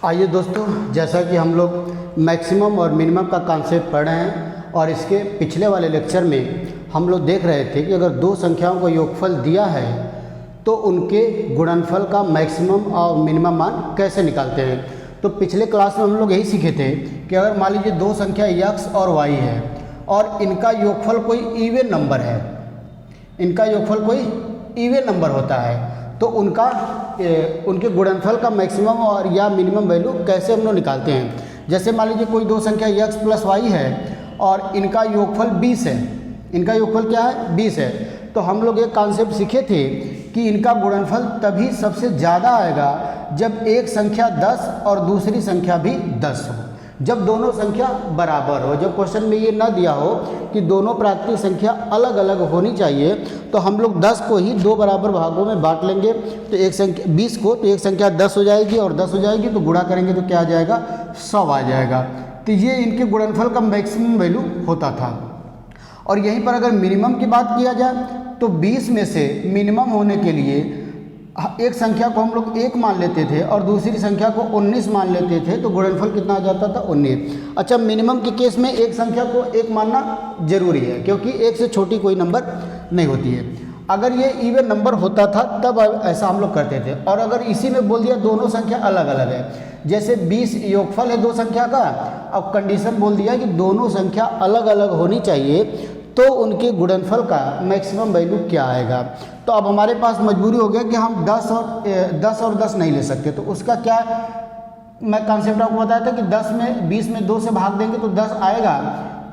आइए दोस्तों, जैसा कि हम लोग मैक्सिमम और मिनिमम का कॉन्सेप्ट पढ़ रहे हैं और इसके पिछले वाले लेक्चर में हम लोग देख रहे थे कि अगर दो संख्याओं को योगफल दिया है तो उनके गुणनफल का मैक्सिमम और मिनिमम मान कैसे निकालते हैं। तो पिछले क्लास में हम लोग यही सीखे थे कि अगर मान लीजिए दो संख्या x और y है और इनका योगफल कोई इवन नंबर है, इनका योगफल कोई इवन नंबर होता है तो उनके गुणनफल का मैक्सिमम और या मिनिमम वैल्यू कैसे हम लोग निकालते हैं। जैसे मान लीजिए कोई दो संख्या x प्लस y है और इनका योगफल 20 है, इनका योगफल क्या है 20 है, तो हम लोग एक कॉन्सेप्ट सीखे थे कि इनका गुणनफल तभी सबसे ज़्यादा आएगा जब एक संख्या 10 और दूसरी संख्या भी 10 हो, जब दोनों संख्या बराबर हो। जब क्वेश्चन में ये ना दिया हो कि दोनों प्राकृतिक संख्या अलग अलग होनी चाहिए तो हम लोग 10 को ही दो बराबर भागों में बांट लेंगे, तो एक संख्या 20 को, तो एक संख्या 10 हो जाएगी और 10 हो जाएगी तो गुणा करेंगे तो क्या आ जाएगा 100 आ जाएगा। तो ये इनके गुणनफल का मैक्सिमम वैल्यू होता था। और यहीं पर अगर मिनिमम की बात किया जाए तो 20 में से मिनिमम होने के लिए एक संख्या को हम लोग 1 मान लेते थे और दूसरी संख्या को 19 मान लेते थे, तो गुणनफल कितना आ जाता था 19। अच्छा, मिनिमम के केस में एक संख्या को 1 मानना जरूरी है क्योंकि 1 से छोटी कोई नंबर नहीं होती है। अगर ये इवन नंबर होता था तब ऐसा हम लोग करते थे। और अगर इसी में बोल दिया दोनों संख्या अलग अलग है, जैसे 20 योगफल है दो संख्या का, अब कंडीशन बोल दिया कि दोनों संख्या अलग अलग होनी चाहिए तो उनके गुणनफल का मैक्सिमम वैल्यू क्या आएगा। तो अब हमारे पास मजबूरी हो गया कि हम 10 और 10 नहीं ले सकते, तो उसका क्या मैं कॉन्सेप्ट आपको बताया था कि 10 में 20 में 2 से भाग देंगे तो 10 आएगा।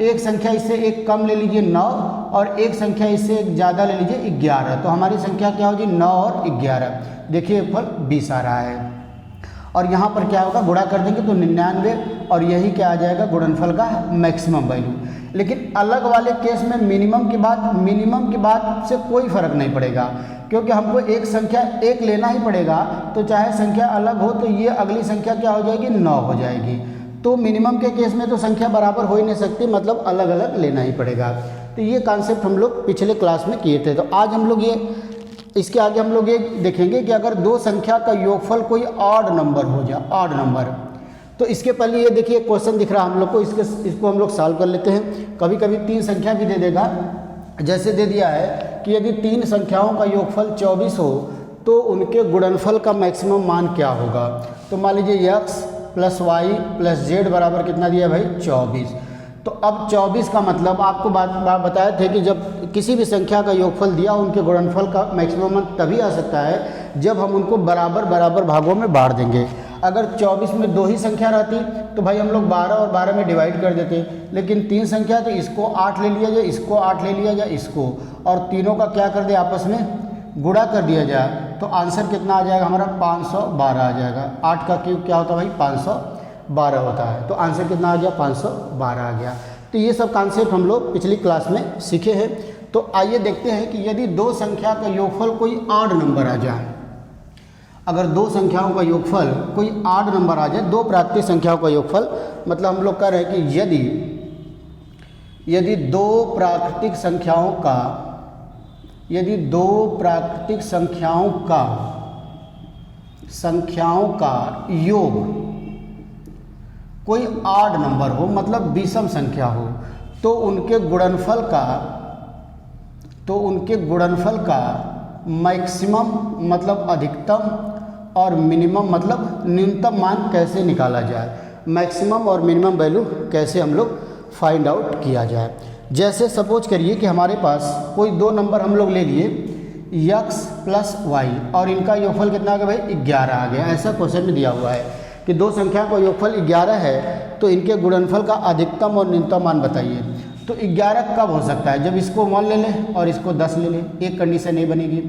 एक संख्या इससे एक कम ले लीजिए 9 और एक संख्या इससे एक ज़्यादा ले लीजिए 11, तो हमारी संख्या क्या होगी 9 और 11। देखिए फल 20 आ रहा है और यहाँ पर क्या होगा गुणा कर देंगे तो 99 और यही क्या आ जाएगा गुणनफल का मैक्सिमम वैल्यू। लेकिन अलग वाले केस में मिनिमम की बात से कोई फर्क नहीं पड़ेगा क्योंकि हमको एक संख्या 1 लेना ही पड़ेगा, तो चाहे संख्या अलग हो तो ये अगली संख्या क्या हो जाएगी 9 हो जाएगी। तो मिनिमम के केस में तो संख्या बराबर हो ही नहीं सकती, मतलब अलग अलग लेना ही पड़ेगा। तो ये कॉन्सेप्ट हम लोग पिछले क्लास में किए थे। तो आज हम लोग इसके आगे हम लोग ये देखेंगे कि अगर दो संख्या का योगफल कोई ऑड नंबर हो जाए, ऑड नंबर, तो इसके पहले ये देखिए क्वेश्चन दिख रहा है हम लोग को, इसको हम लोग सॉल्व कर लेते हैं। कभी कभी 3 संख्या भी दे देगा, जैसे दे दिया है कि यदि 3 संख्याओं का योगफल 24 हो तो उनके गुणनफल का मैक्सिमम मान क्या होगा। तो मान लीजिए x plus y plus z बराबर कितना दिया भाई 24। तो अब 24 का मतलब आपको बात बताए थे कि जब किसी भी संख्या का योगफल दिया उनके गुणनफल का मैक्सिमम तभी आ सकता है जब हम उनको बराबर बराबर भागों में बांट देंगे। अगर 24 में 2 ही संख्या रहती तो भाई हम लोग 12 और 12 में डिवाइड कर देते, लेकिन 3 संख्या तो इसको 8 ले लिया जाए, इसको 8 ले लिया जाए, इसको, और तीनों का क्या कर दे आपस में गुणा कर दिया जाए, तो आंसर कितना आ जाएगा हमारा 512 आ जाएगा। 8 का क्यूब क्या होता है भाई 512 होता है, तो आंसर कितना आ गया 512 आ गया। तो ये सब कॉन्सेप्ट हम लोग पिछली क्लास में सीखे हैं। तो आइए देखते हैं कि यदि दो संख्या का योगफल कोई ऑड नंबर आ जाए, अगर दो संख्याओं का योगफल कोई ऑड नंबर आ जाए, दो प्राकृतिक संख्याओं का योगफल, मतलब हम लोग कह रहे हैं कि यदि दो प्राकृतिक संख्याओं का योग कोई ऑड नंबर हो, मतलब विषम संख्या हो, तो उनके गुणनफल का मैक्सिमम मतलब अधिकतम और मिनिमम मतलब न्यूनतम मान कैसे निकाला जाए, मैक्सिमम और मिनिमम वैल्यू कैसे हम लोग फाइंड आउट किया जाए। जैसे सपोज करिए कि हमारे पास कोई दो नंबर हम लोग ले लिए x प्लस वाई और इनका योगफल कितना आ गया भाई 11 आ गया। ऐसा क्वेश्चन में दिया हुआ है कि दो संख्या का योगफल 11 है तो इनके गुणनफल का अधिकतम और न्यूनतम मान बताइए। तो 11 कब हो सकता है, जब इसको 1 ले लें और इसको 10 ले लें, एक कंडीशन नहीं बनेगी।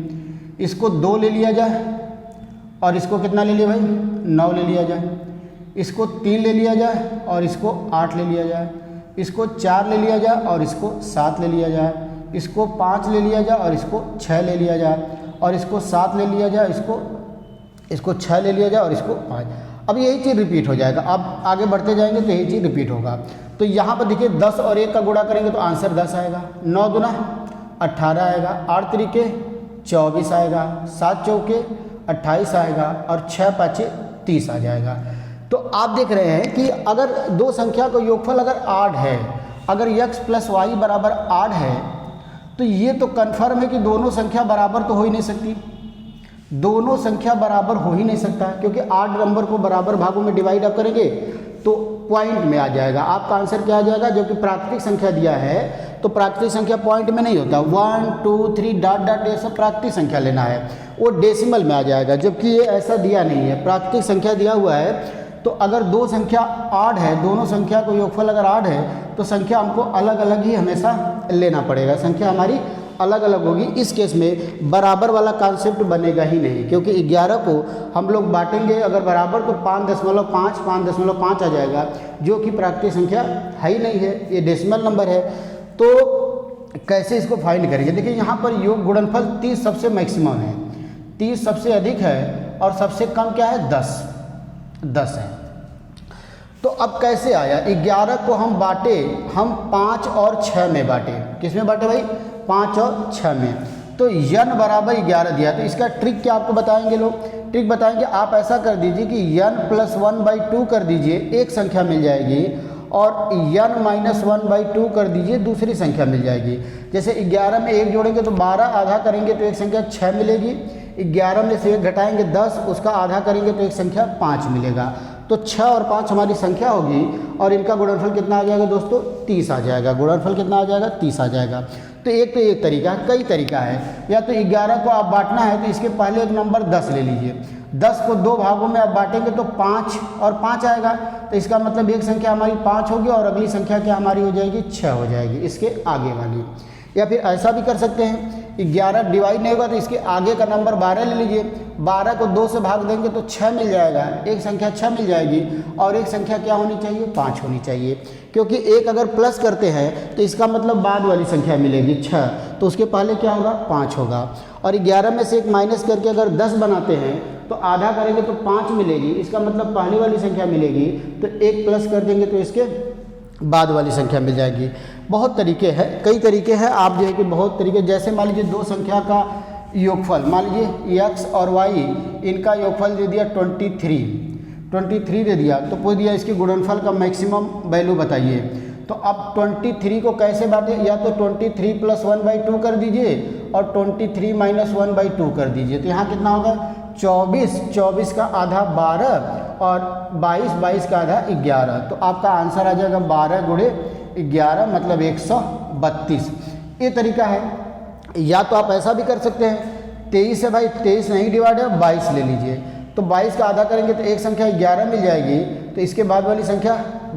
इसको 2 ले लिया जाए और इसको कितना ले लिया भाई 9 ले लिया जाए, इसको 3 ले लिया जाए और इसको 8 ले लिया जाए, इसको 4 ले लिया जाए और इसको 7 ले लिया जाए, इसको 5 ले लिया जाए और इसको 6 ले लिया जाए, और इसको 7 ले लिया जाए, इसको 6 ले लिया जाए और इसको 5। अब यही चीज़ रिपीट हो जाएगा। अब आगे बढ़ते जाएंगे तो यही चीज़ रिपीट होगा। तो यहाँ पर देखिए 10 और 1 का गुणा करेंगे तो आंसर 10 आएगा, 9 दूना 18 आएगा, 8 तरीके 24 आएगा, 7 चौके 28 आएगा और 6 पाँचे 30 आ जाएगा। तो आप देख रहे हैं कि अगर दो संख्या का योगफल अगर 8 है, अगर x प्लस वाई बराबर 8 है, तो ये तो कन्फर्म है कि दोनों संख्या बराबर तो हो ही नहीं सकती, दोनों संख्या बराबर हो ही नहीं सकता, क्योंकि 8 नंबर को बराबर भागों में डिवाइड आप करेंगे तो पॉइंट में आ जाएगा। आपका आंसर क्या आ जाएगा, जो कि प्राकृतिक संख्या दिया है, तो प्राकृतिक संख्या पॉइंट में नहीं होता, 1 2 3 डॉट डॉट ये सब प्राकृतिक संख्या लेना है, वो डेसिमल में आ जाएगा, जबकि ये ऐसा दिया नहीं है। प्राकृतिक संख्या दिया हुआ है, तो अगर दो संख्या 8 है, दोनों संख्या को योगफल अगर 8 है, तो संख्या हमको अलग अलग ही हमेशा लेना पड़ेगा, संख्या हमारी अलग अलग होगी। इस केस में बराबर वाला कॉन्सेप्ट बनेगा ही नहीं, क्योंकि 11 को हम लोग बांटेंगे अगर बराबर तो 5.5 आ जाएगा, जो कि प्राकृतिक संख्या है ही नहीं है, ये डेसिमल नंबर है। तो कैसे इसको फाइंड करेंगे, देखिए यहाँ पर योग गुणनफल 30 सबसे मैक्सिमम है, 30 सबसे अधिक है, और सबसे कम क्या है, 10 है। तो अब कैसे आया, 11 को हम बांटे, हम 5 और 6 में बांटे, किस में बांटे भाई, 5 और 6 में। तो n बराबर 11 दिया, तो इसका ट्रिक क्या आपको बताएंगे लोग, ट्रिक बताएंगे। आप ऐसा कर दीजिए कि n प्लस 1/2 कर दीजिए, एक संख्या मिल जाएगी, और n माइनस 1/2 कर दीजिए, दूसरी संख्या मिल जाएगी। जैसे 11 में 1 जोड़ेंगे तो 12, आधा करेंगे तो एक संख्या 6 मिलेगी, 11 में से 1 घटाएंगे 10, उसका आधा करेंगे तो एक संख्या 5 मिलेगा। तो 6 और 5 हमारी संख्या होगी, और इनका गुणनफल कितना आ जाएगा दोस्तों, 30 आ जाएगा। गुणनफल कितना आ जाएगा, 30 आ जाएगा। तो एक तरीका है, कई तरीका है, या तो 11 को आप बांटना है तो इसके पहले एक नंबर 10 ले लीजिए, 10 को 2 भागों में आप बांटेंगे तो 5 और 5 आएगा, तो इसका मतलब एक संख्या हमारी 5 होगी, और अगली संख्या क्या हमारी हो जाएगी, 6 हो जाएगी, इसके आगे वाली। या फिर ऐसा भी कर सकते हैं, 11 डिवाइड नहीं होगा तो इसके आगे का नंबर 12 ले लीजिए, 12 को 2 से भाग देंगे तो 6 मिल जाएगा, एक संख्या 6 मिल जाएगी, और एक संख्या क्या होनी चाहिए, 5 होनी चाहिए, क्योंकि एक अगर प्लस करते हैं तो इसका मतलब बाद वाली संख्या मिलेगी 6, तो उसके पहले क्या होगा, 5 होगा। और 11 में से एक माइनस करके अगर 10 बनाते हैं तो आधा करेंगे तो 5 मिलेगी, इसका मतलब पहली वाली संख्या मिलेगी, तो एक प्लस कर देंगे तो इसके बाद वाली संख्या मिल जाएगी। बहुत तरीके हैं, कई तरीके हैं, आप जो है कि बहुत तरीके, जैसे मान लीजिए दो संख्या का योगफल, मान लीजिए x और y, इनका योगफल दे दिया 23 दे दिया, तो पूछ दिया इसके गुणनफल का मैक्सिमम वैल्यू बताइए। तो अब 23 को कैसे बांटे, या तो 23 प्लस 1/2 कर दीजिए, और 23 माइनस 1/2 कर दीजिए, तो यहाँ कितना होगा, 24 का आधा 12, और 22 का आधा 11, तो आपका आंसर आ जाएगा 12 गुणे 11 मतलब 132। ये तरीका है। या तो आप ऐसा भी कर सकते हैं, 23 है भाई, 23 नहीं डिवाइड है, 22 ले लीजिए, तो 22 का आधा करेंगे तो एक संख्या 11 मिल जाएगी, तो इसके बाद वाली संख्या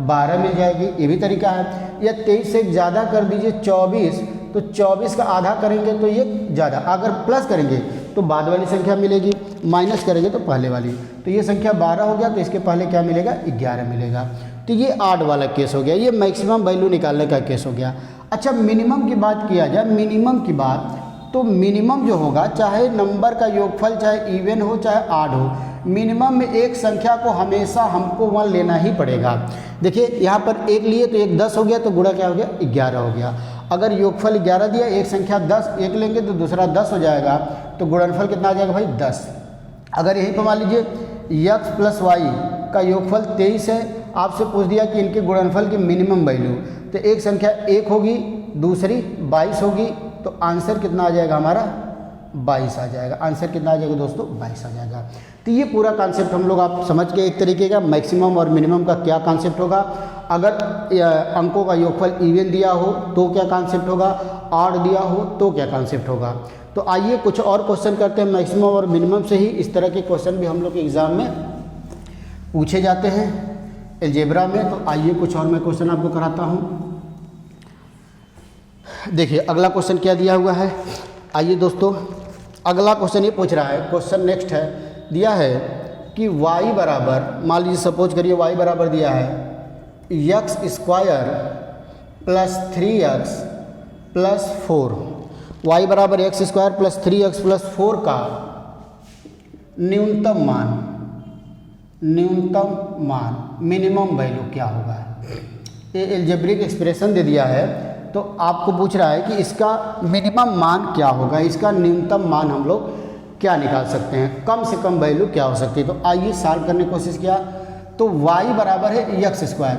12 मिल जाएगी, ये भी तरीका है। या 23 से ज़्यादा कर दीजिए 24, तो 24 का आधा करेंगे तो ये ज़्यादा, अगर प्लस करेंगे तो बाद वाली संख्या मिलेगी, माइनस करेंगे तो पहले वाली, तो ये संख्या 12 हो गया, तो इसके पहले क्या मिलेगा, 11 मिलेगा। तो ये 8 वाला केस हो गया, ये मैक्सिमम वैल्यू निकालने का केस हो गया। अच्छा, मिनिमम की बात किया जाए, मिनिमम की बात, तो मिनिमम जो होगा, चाहे नंबर का योगफल चाहे इवन हो चाहे ऑड हो, मिनिमम में एक संख्या को हमेशा हमको 1 लेना ही पड़ेगा। देखिए यहाँ पर 1 लिए तो एक 10 हो गया, तो गुणा क्या हो गया, 11 हो गया। अगर योगफल 11 दिया, एक संख्या 10, एक लेंगे तो दूसरा 10 हो जाएगा, तो गुणनफल कितना आ जाएगा भाई, 10। अगर यहीं पर मान लीजिए x प्लस वाई का योगफल 23 है, आपसे पूछ दिया कि इनके गुणनफल की मिनिमम वैल्यू, तो एक संख्या 1 होगी, दूसरी 22 होगी, तो आंसर कितना आ जाएगा हमारा, 22 आ जाएगा। आंसर कितना आ जाएगा दोस्तों, 22 आ जाएगा। तो ये पूरा कॉन्सेप्ट हम लोग आप समझ के, एक तरीके का मैक्सिमम और मिनिमम का क्या कॉन्सेप्ट होगा, अगर अंकों का योगफल इवन दिया हो तो क्या कॉन्सेप्ट होगा, ऑड दिया हो तो क्या कॉन्सेप्ट होगा। तो आइए कुछ और क्वेश्चन करते हैं मैक्सिमम और मिनिमम से ही। इस तरह के क्वेश्चन भी हम लोग के एग्ज़ाम में पूछे जाते हैं अलजेब्रा में। तो आइए कुछ और मैं क्वेश्चन आपको कराता हूँ। देखिए अगला क्वेश्चन क्या दिया हुआ है, आइए दोस्तों अगला क्वेश्चन ये पूछ रहा है, क्वेश्चन नेक्स्ट है, दिया है कि y बराबर, मान लीजिए सपोज करिए y बराबर दिया है x square plus 3x plus 4, y बराबर x square plus 3x plus 4 का न्यूनतम मान मिनिमम वैल्यू क्या होगा। ये अलजेब्रिक एक्सप्रेशन दे दिया है, तो आपको पूछ रहा है कि इसका मिनिमम मान क्या होगा, इसका न्यूनतम मान हम लोग क्या निकाल सकते हैं, कम से कम वैल्यू क्या हो सकती है। तो आइए सॉल्व करने की कोशिश किया। तो y बराबर है एक्स स्क्वायर।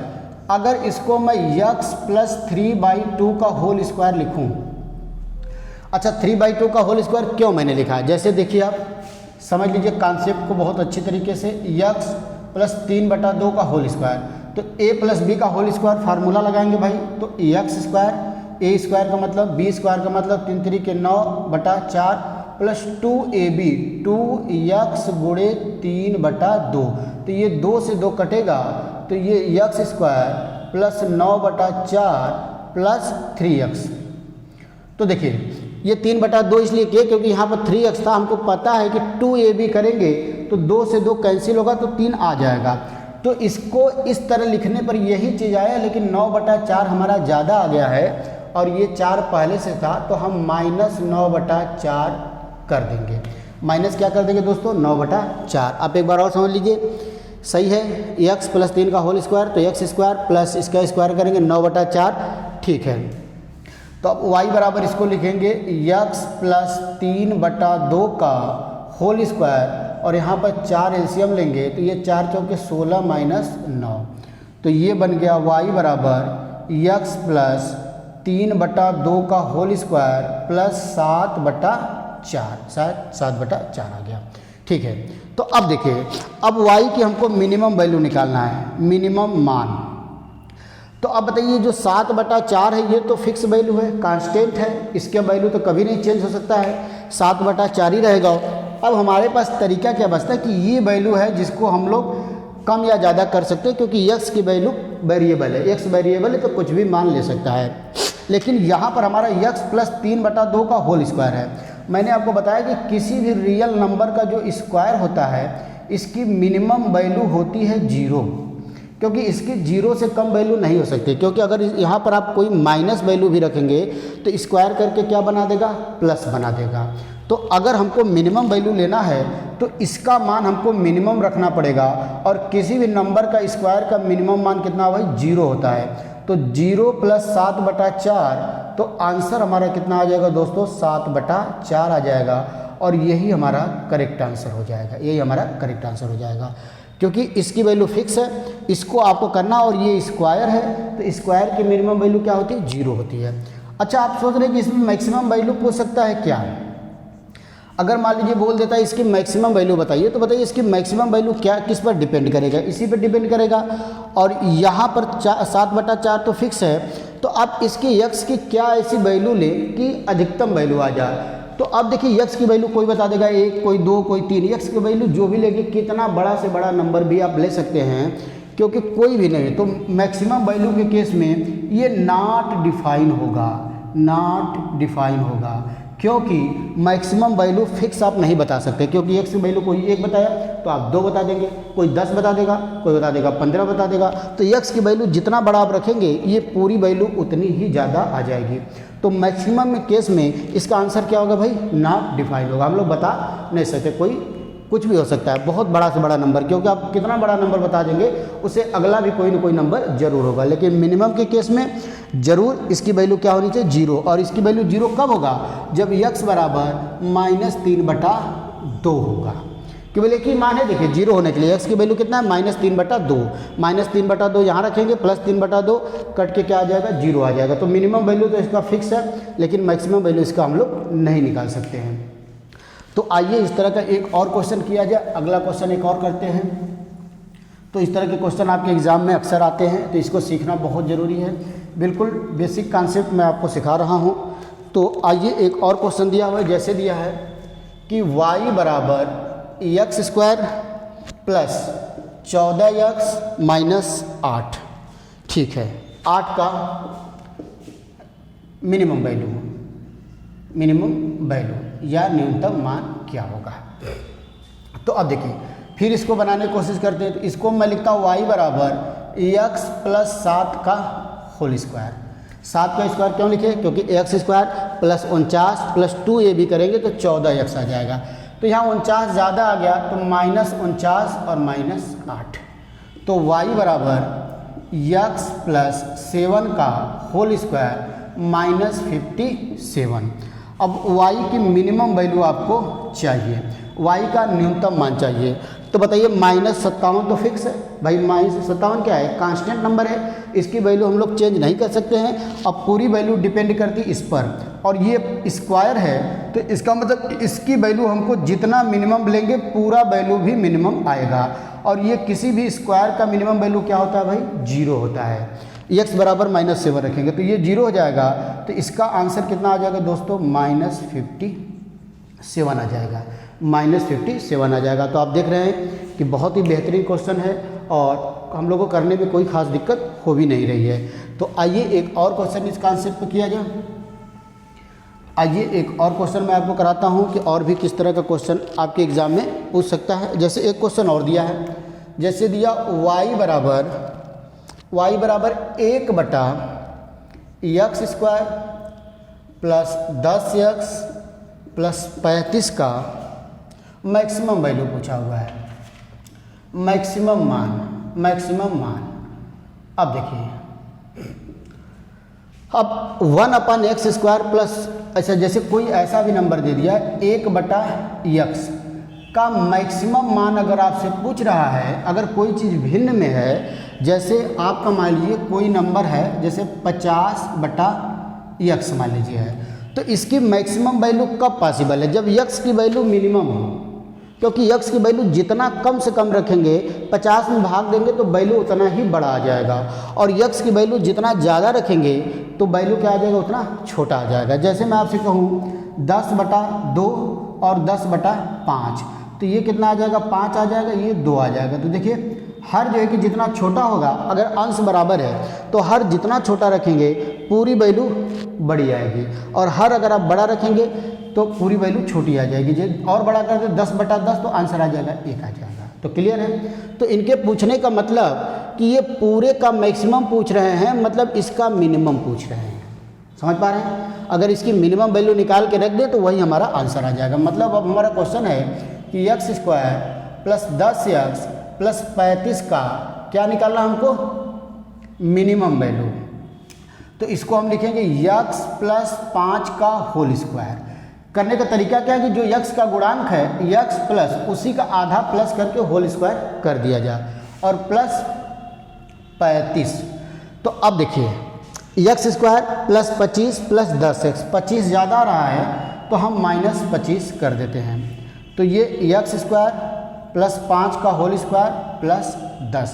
अगर इसको मैं x प्लस 3/2 का होल स्क्वायर लिखूं, अच्छा 3/2 का होल स्क्वायर क्यों मैंने लिखा है, जैसे देखिए आप समझ लीजिए कॉन्सेप्ट को बहुत अच्छी तरीके से। x प्लस 3/2 का होल स्क्वायर, तो a प्लस बी का होल स्क्वायर फार्मूला लगाएंगे भाई, तो एक्स स्क्वायर, ए स्क्वायर का मतलब बी स्क्वायर का मतलब 3 3 के 9/4 प्लस 2ab 2x गुणे 3/2, तो ये 2 से 2 कटेगा, तो ये x square plus 9/4 plus 3x। तो देखिए ये 3/2 इसलिए किए क्योंकि यहाँ पर 3x था, हमको पता है कि 2ab करेंगे तो 2 से 2 कैंसिल होगा तो 3 आ जाएगा। तो इसको इस तरह लिखने पर यही चीज़ आया, लेकिन 9/4 हमारा ज़्यादा आ गया है और ये 4 पहले से था, तो हम -9/4 कर देंगे। माइनस क्या कर देंगे दोस्तों, 9/4। आप एक बार और समझ लीजिए, सही है, x प्लस 3 का होल स्क्वायर, तो एक्स स्क्वायर प्लस इसका स्क्वायर करेंगे 9/4, ठीक है। तो अब y बराबर इसको लिखेंगे x प्लस 3/2 का होल स्क्वायर, और यहाँ पर 4 एलसीएम लेंगे तो ये 4 चौके 16 माइनस 9, तो ये बन गया y बराबर x प्लस 3/2 का होल स्क्वायर प्लस 7/4, शायद 7/4 आ गया, ठीक है। तो अब देखिए, अब y की हमको मिनिमम वैल्यू निकालना है, मिनिमम मान। तो अब बताइए जो 7/4 है ये तो फिक्स वैल्यू है, कांस्टेंट है, इसके वैल्यू तो कभी नहीं चेंज हो सकता है, 7/4 ही रहेगा। अब हमारे पास तरीका क्या बचता है कि ये वैल्यू है जिसको हम लोग कम या ज़्यादा कर सकते हैं, क्योंकि x की वैल्यू वेरिएबल है, x वेरिएबल है तो कुछ भी मान ले सकता है। लेकिन यहाँ पर हमारा x प्लस 3/2 का होल स्क्वायर है। मैंने आपको बताया कि किसी भी रियल नंबर का जो स्क्वायर होता है इसकी मिनिमम वैल्यू होती है 0, क्योंकि इसकी 0 से कम वैल्यू नहीं हो सकती, क्योंकि अगर यहाँ पर आप कोई माइनस वैल्यू भी रखेंगे तो स्क्वायर करके क्या बना देगा, प्लस बना देगा। तो अगर हमको मिनिमम वैल्यू लेना है तो इसका मान हमको मिनिमम रखना पड़ेगा, और किसी भी नंबर का स्क्वायर का मिनिमम मान कितना भाई 0 होता है। तो 0 प्लस 7/4, तो आंसर हमारा कितना आ जाएगा दोस्तों, 7/4 आ जाएगा, और यही हमारा करेक्ट आंसर हो जाएगा, यही हमारा करेक्ट आंसर हो जाएगा, क्योंकि इसकी वैल्यू फिक्स है, इसको आपको करना, और ये स्क्वायर है तो स्क्वायर की मिनिमम वैल्यू क्या होती है, 0 होती है। अच्छा आप सोच रहे हैं कि इसमें मैक्सिमम वैल्यू पूछ सकता है क्या, अगर मान लीजिए बोल देता है इसकी मैक्सिमम वैल्यू बताइए, तो बताइए इसकी मैक्सिमम वैल्यू क्या किस पर डिपेंड करेगा, इसी पर डिपेंड करेगा। और यहाँ पर 7/4 तो फिक्स है, तो आप इसकी x की क्या ऐसी वैल्यू ले कि अधिकतम वैल्यू आ जाए। तो अब देखिए x की वैल्यू कोई बता देगा 1, कोई 2, कोई 3, x की वैल्यू जो भी लेंगे, कितना बड़ा से बड़ा नंबर भी आप ले सकते हैं, क्योंकि कोई भी नहीं। तो मैक्सिमम वैल्यू के केस में ये नॉट डिफाइन होगा, नॉट डिफाइन होगा, क्योंकि मैक्सिमम वैल्यू फिक्स आप नहीं बता सकते, क्योंकि x की वैल्यू कोई 1 बताया तो आप 2 बता देंगे, कोई 10 बता देगा, कोई बता देगा 15 बता देगा। तो x की वैल्यू जितना बड़ा आप रखेंगे ये पूरी वैल्यू उतनी ही ज़्यादा आ जाएगी। तो मैक्सिमम केस में इसका आंसर क्या होगा भाई, नॉट डिफाइंड होगा, हम लोग बता नहीं सकते, कोई कुछ भी हो सकता है, बहुत बड़ा से बड़ा नंबर, क्योंकि आप कितना बड़ा नंबर बता देंगे उससे अगला भी कोई ना कोई नंबर जरूर होगा। लेकिन मिनिमम के केस में जरूर इसकी वैल्यू क्या होनी चाहिए, 0, और इसकी वैल्यू 0 कब होगा, जब x बराबर -3/2 होगा। केवल एक ही मान है, देखिए 0 होने के लिए x की वैल्यू कितना है, -3/2, -3/2 यहाँ रखेंगे, प्लस 3/2 कट के क्या आ जाएगा, 0 आ जाएगा। तो मिनिमम वैल्यू तो इसका फिक्स है, लेकिन मैक्सिमम वैल्यू इसका हम लोग नहीं निकाल सकते हैं। तो आइए इस तरह का एक और क्वेश्चन किया जाए, अगला क्वेश्चन एक और करते हैं। तो इस तरह के क्वेश्चन आपके एग्ज़ाम में अक्सर आते हैं, तो इसको सीखना बहुत ज़रूरी है, बिल्कुल बेसिक कॉन्सेप्ट मैं आपको सिखा रहा हूँ। तो आइए एक और क्वेश्चन दिया हुआ है, जैसे दिया है कि y बराबर x² प्लस 14x माइनस 8, ठीक है, 8 का मिनिमम वैल्यू या न्यूनतम मान क्या होगा। तो अब देखिए फिर इसको बनाने की कोशिश करते हैं। तो इसको मैं लिखता हूँ y बराबर x प्लस 7 का होल स्क्वायर। 7 का स्क्वायर क्यों लिखे, क्योंकि x² प्लस 49 प्लस 2ab करेंगे तो 14x आ जाएगा। तो यहाँ 49 ज़्यादा आ गया तो -49 और -8, तो y बराबर x प्लस 7 का होल स्क्वायर -57। अब y की मिनिमम वैल्यू आपको चाहिए, y का न्यूनतम मान चाहिए। तो बताइए -57 तो फिक्स है भाई, -57 क्या है, कांस्टेंट नंबर है, इसकी वैल्यू हम लोग चेंज नहीं कर सकते हैं। अब पूरी वैल्यू डिपेंड करती इस पर, और ये स्क्वायर है तो इसका मतलब इसकी वैल्यू हमको जितना मिनिमम लेंगे पूरा वैल्यू भी मिनिमम आएगा, और ये किसी भी स्क्वायर का मिनिमम वैल्यू क्या होता है भाई, 0 होता है। x बराबर -7 रखेंगे तो ये 0 हो जाएगा, तो इसका आंसर कितना आ जाएगा दोस्तों, -57 आ जाएगा, -57 आ जाएगा। तो आप देख रहे हैं कि बहुत ही बेहतरीन क्वेश्चन है और हम लोगों को करने में कोई ख़ास दिक्कत हो भी नहीं रही है। तो आइए एक और क्वेश्चन इस कॉन्सेप्ट पर किया जाए। आइए एक और क्वेश्चन मैं आपको कराता हूँ कि और भी किस तरह का क्वेश्चन आपके एग्ज़ाम में पूछ सकता है। जैसे एक क्वेश्चन और दिया है, जैसे दिया y बराबर 1/x² प्लस 10x प्लस 35 का मैक्सिमम वैल्यू पूछा हुआ है, मैक्सिमम मान। अब देखिए, अब 1/x² प्लस, अच्छा जैसे कोई ऐसा भी नंबर दे दिया 1/x का मैक्सिमम मान अगर आपसे पूछ रहा है, अगर कोई चीज़ भिन्न में है, जैसे आपका मान लीजिए कोई नंबर है जैसे 50/x मान लीजिए है, तो इसकी मैक्सिमम वैल्यू कब पॉसिबल है, जब x की वैल्यू मिनिमम हो, क्योंकि x की वैल्यू जितना कम से कम रखेंगे 50 में भाग देंगे तो वैल्यू उतना ही बड़ा आ जाएगा, और x की वैल्यू जितना ज़्यादा रखेंगे तो वैल्यू क्या आ जाएगा, उतना छोटा आ जाएगा। जैसे मैं आपसे कहूँ 10/2 और 10/5, तो ये कितना आ जाएगा, 5 आ जाएगा, ये 2 आ जाएगा। तो देखिए हर जो है कि जितना छोटा होगा, अगर अंश बराबर है तो हर जितना छोटा रखेंगे पूरी वैल्यू बड़ी आएगी, और हर अगर आप बड़ा रखेंगे तो पूरी वैल्यू छोटी आ जाएगी। जो और बड़ा कर दे 10/10 तो आंसर आ जाएगा 1 आ जाएगा। तो क्लियर है। तो इनके पूछने का मतलब कि ये पूरे का मैक्सिमम पूछ रहे हैं, मतलब इसका मिनिमम पूछ रहे हैं। समझ पा रहे हैं। अगर इसकी मिनिमम वैल्यू निकाल के रख दें तो वही हमारा आंसर आ जाएगा। मतलब अब हमारा क्वेश्चन है कि x² प्लस 10x प्लस 35 का क्या निकालना हमको, मिनिमम वैल्यू। तो इसको हम लिखेंगे x प्लस 5 का होल स्क्वायर। करने का तरीका क्या है कि जो x का गुणांक है x प्लस उसी का आधा प्लस करके होल स्क्वायर कर दिया जाए, और प्लस 35। तो अब देखिए x² प्लस 25 प्लस 10x, 25 ज़्यादा आ रहा है तो हम -25 कर देते हैं। तो ये x² प्लस 5 का होल स्क्वायर प्लस 10।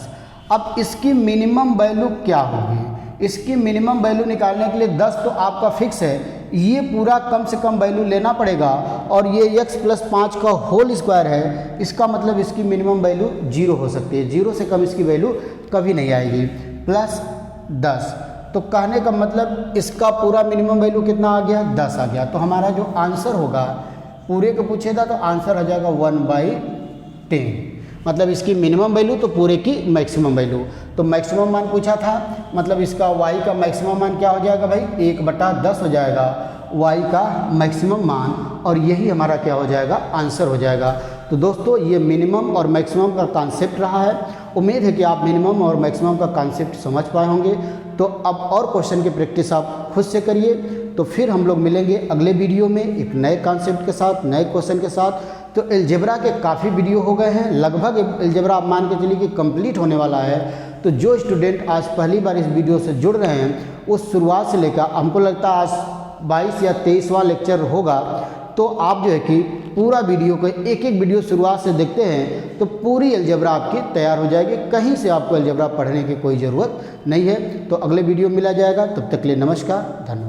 अब इसकी मिनिमम वैल्यू क्या होगी, इसकी मिनिमम वैल्यू निकालने के लिए 10 तो आपका फिक्स है, ये पूरा कम से कम वैल्यू लेना पड़ेगा, और ये x प्लस 5 का होल स्क्वायर है, इसका मतलब इसकी मिनिमम वैल्यू 0 हो सकती है, 0 से कम इसकी वैल्यू कभी नहीं आएगी। प्लस 10, तो कहने का मतलब इसका पूरा मिनिमम वैल्यू कितना आ गया, 10 आ गया। तो हमारा जो आंसर होगा, पूरे को पूछेगा तो आंसर आ जाएगा 1/10, मतलब इसकी मिनिमम वैल्यू तो पूरे की मैक्सिमम वैल्यू। तो मैक्सिमम मान पूछा था, मतलब इसका y का मैक्सिमम मान क्या हो जाएगा भाई, 1/10 हो जाएगा y का मैक्सिमम मान, और यही हमारा क्या हो जाएगा, आंसर हो जाएगा। तो दोस्तों ये मिनिमम और मैक्सिमम का कॉन्सेप्ट रहा है। उम्मीद है कि आप मिनिमम और मैक्सिमम का कॉन्सेप्ट समझ पाए होंगे। तो अब और क्वेश्चन की प्रैक्टिस आप खुद से करिए। तो फिर हम लोग मिलेंगे अगले वीडियो में एक नए कॉन्सेप्ट के साथ, नए क्वेश्चन के साथ। तो अलजेब्रा के काफ़ी वीडियो हो गए हैं, लगभग अलजेब्रा आप मान के चलिए कि कंप्लीट होने वाला है। तो जो स्टूडेंट आज पहली बार इस वीडियो से जुड़ रहे हैं, उस शुरुआत से लेकर हमको लगता है आज 22 या 23वां लेक्चर होगा, तो आप जो है कि पूरा वीडियो को एक एक वीडियो शुरुआत से देखते हैं तो पूरी अलजेब्रा आपकी तैयार हो जाएगी। कहीं से आपको अलजेब्रा पढ़ने की कोई ज़रूरत नहीं है। तो अगले वीडियो मिला जाएगा, तब तक के लिए नमस्कार, धन्यवाद।